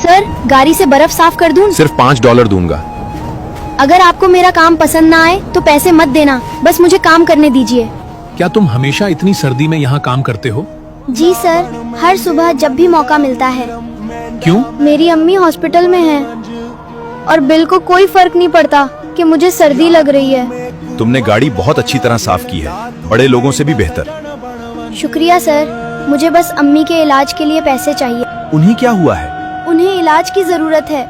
Sir, गाड़ी से बर्फ साफ कर दूं? सिर्फ $5 दूंगा। अगर आपको मेरा काम पसंद ना आए तो पैसे मत देना, बस मुझे काम करने दीजिए। क्या तुम हमेशा इतनी सर्दी में यहाँ काम करते हो? जी सर, हर सुबह जब भी मौका मिलता है। क्यों? मेरी अम्मी हॉस्पिटल में है और बिल को कोई फर्क नहीं पड़ता कि मुझे सर्दी लग रही है। तुमने गाड़ी बहुत अच्छी तरह साफ की है, बड़े लोगों से भी बेहतर। शुक्रिया सर, मुझे बस अम्मी के इलाज के लिए पैसे चाहिए। उन्हें क्या हुआ है? उन्हें इलाज की जरूरत है,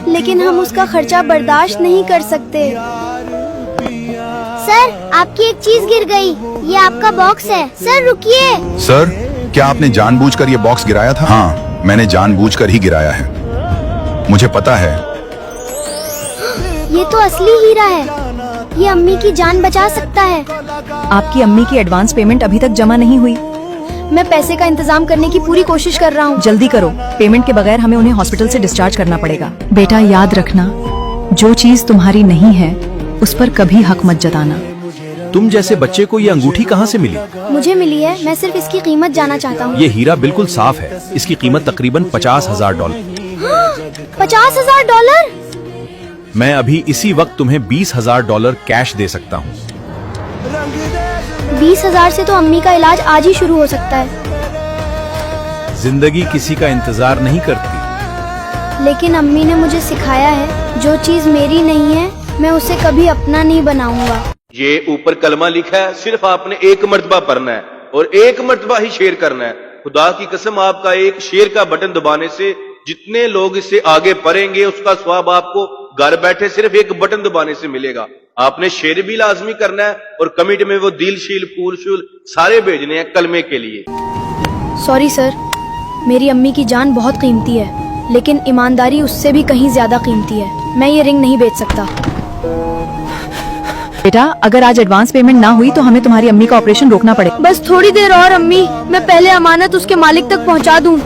लेकिन हम उसका खर्चा बर्दाश्त नहीं कर सकते। सर, आपकी एक चीज गिर गई। ये आपका बॉक्स है। सर रुकिए। सर, क्या आपने जानबूझकर ये बॉक्स गिराया था? हाँ, मैंने जानबूझकर ही गिराया है, मुझे पता है। ये तो असली हीरा है, ये अम्मी की जान बचा सकता है। आपकी अम्मी की एडवांस पेमेंट अभी तक जमा नहीं हुई। मैं पैसे का इंतजाम करने की पूरी कोशिश कर रहा हूँ। जल्दी करो, पेमेंट के बगैर हमें उन्हें हॉस्पिटल से डिस्चार्ज करना पड़ेगा। बेटा याद रखना, जो चीज तुम्हारी नहीं है उस पर कभी हक मत जताना। तुम जैसे बच्चे को ये अंगूठी कहाँ से मिली? मुझे मिली है, मैं सिर्फ इसकी कीमत जानना चाहता हूँ। ये हीरा बिल्कुल साफ है, इसकी कीमत तकरीबन $50,000। $50,000? मैं अभी इसी वक्त तुम्हें $20,000 कैश दे सकता हूँ। 20,000 से तो अम्मी का इलाज आज ही शुरू हो सकता है। जिंदगी किसी का इंतजार नहीं करती। लेकिन अम्मी ने मुझे सिखाया है, जो चीज मेरी नहीं है मैं उसे कभी अपना नहीं बनाऊंगा। ये ऊपर कलमा लिखा है, सिर्फ आपने एक मर्तबा पढ़ना है और एक मर्तबा ही शेयर करना है। खुदा की कसम, आपका एक शेयर का बटन दबाने से जितने लोग इससे आगे पढ़ेंगे उसका स्वाब आपको घर बैठे सिर्फ एक बटन दबाने से मिलेगा। आपने शेयर भी लाजमी करना है और कमेटी में वो दिल शील फूल शूल सारे भेजने हैं कलमे के लिए। सॉरी सर, मेरी अम्मी की जान बहुत कीमती है, लेकिन ईमानदारी उससे भी कहीं ज्यादा कीमती है। मैं ये रिंग नहीं बेच सकता। बेटा, अगर आज एडवांस पेमेंट ना हुई तो हमें तुम्हारी अम्मी का ऑपरेशन रोकना पड़ेगा। बस थोड़ी देर और अम्मी, मैं पहले अमानत उसके मालिक तक पहुंचा दूं।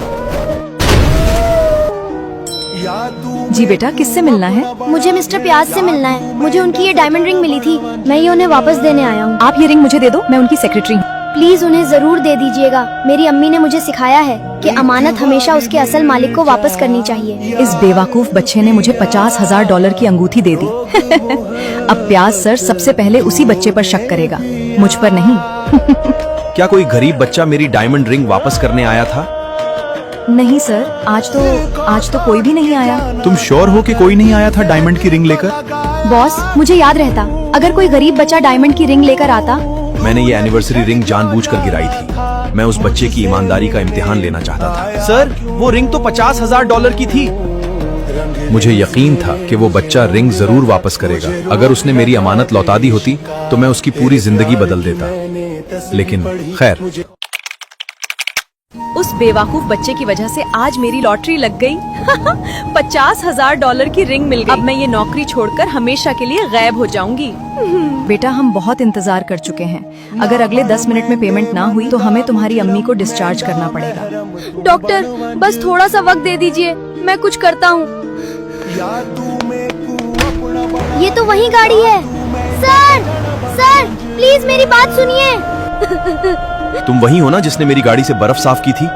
जी बेटा, किससे मिलना है? मुझे मिस्टर प्याज से मिलना है। मुझे उनकी ये डायमंड रिंग मिली थी, मैं ये उन्हें वापस देने आया हूँ। आप ये रिंग मुझे दे दो, मैं उनकी सेक्रेटरी हूँ। प्लीज उन्हें जरूर दे दीजिएगा। मेरी अम्मी ने मुझे सिखाया है कि अमानत हमेशा उसके असल मालिक को वापस करनी चाहिए। इस बेवकूफ बच्चे ने मुझे $50,000 की अंगूठी दे दी। अब प्याज सर सबसे पहले उसी बच्चे पर शक करेगा, मुझ पर नहीं। क्या कोई गरीब बच्चा मेरी डायमंड रिंग वापस करने आया था? नहीं सर, आज तो कोई भी नहीं आया। तुम श्योर हो कि कोई नहीं आया था डायमंड की रिंग लेकर? बॉस, मुझे याद रहता, अगर कोई गरीब बच्चा डायमंड की रिंग लेकर आता। मैंने ये एनिवर्सरी रिंग जानबूझकर गिराई थी। मैं उस बच्चे की ईमानदारी का इम्तिहान लेना चाहता था। सर, वो रिंग तो $50,000 की थी। मुझे यकीन था कि वो बच्चा रिंग जरूर वापस करेगा। अगर उसने मेरी अमानत लौटा दी होती तो मैं उसकी पूरी जिंदगी बदल देता, लेकिन खैर। उस बेवकूफ बच्चे की वजह से आज मेरी लॉटरी लग गई। $50,000 की रिंग मिल गई। अब मैं ये नौकरी छोड़कर हमेशा के लिए गायब हो जाऊंगी। बेटा, हम बहुत इंतजार कर चुके हैं। अगर अगले 10 मिनट में पेमेंट ना हुई तो हमें तुम्हारी अम्मी को डिस्चार्ज करना पड़ेगा। डॉक्टर, बस थोड़ा सा वक्त दे दीजिए, मैं कुछ करता हूँ। ये तो वही गाड़ी है। सर प्लीज मेरी बात सुनिए। तुम वही हो ना जिसने मेरी गाड़ी से बर्फ साफ की थी?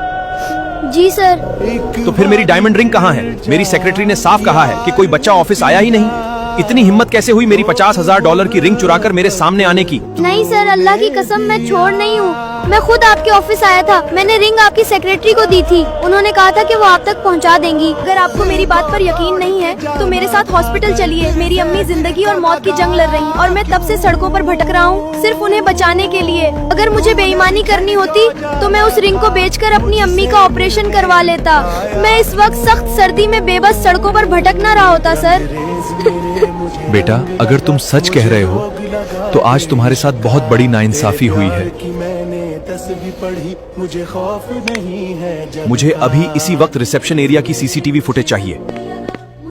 जी सर। तो फिर मेरी डायमंड रिंग कहाँ है? मेरी सेक्रेटरी ने साफ कहा है कि कोई बच्चा ऑफिस आया ही नहीं। इतनी हिम्मत कैसे हुई मेरी $50,000 की रिंग चुराकर मेरे सामने आने की? नहीं सर, अल्लाह की कसम, मैं छोड़ नहीं हूँ। मैं खुद आपके ऑफिस आया था। मैंने रिंग आपकी सेक्रेटरी को दी थी। उन्होंने कहा था कि वो आप तक पहुँचा देंगी। अगर आपको मेरी बात पर यकीन नहीं है तो मेरे साथ हॉस्पिटल चलिए। मेरी अम्मी जिंदगी और मौत की जंग लड़ रही और मैं तब से सड़कों पर भटक रहा हूँ, सिर्फ उन्हें बचाने के लिए। अगर मुझे बेईमानी करनी होती तो मैं उस रिंग को बेचकर अपनी अम्मी का ऑपरेशन करवा लेता। मैं इस वक्त सख्त सर्दी में बेबस सड़कों पर भटक न रहा होता सर। बेटा, अगर तुम सच कह रहे हो तो आज तुम्हारे साथ बहुत बड़ी नाइंसाफी हुई है। मुझे अभी इसी वक्त रिसेप्शन एरिया की CCTV फुटेज चाहिए।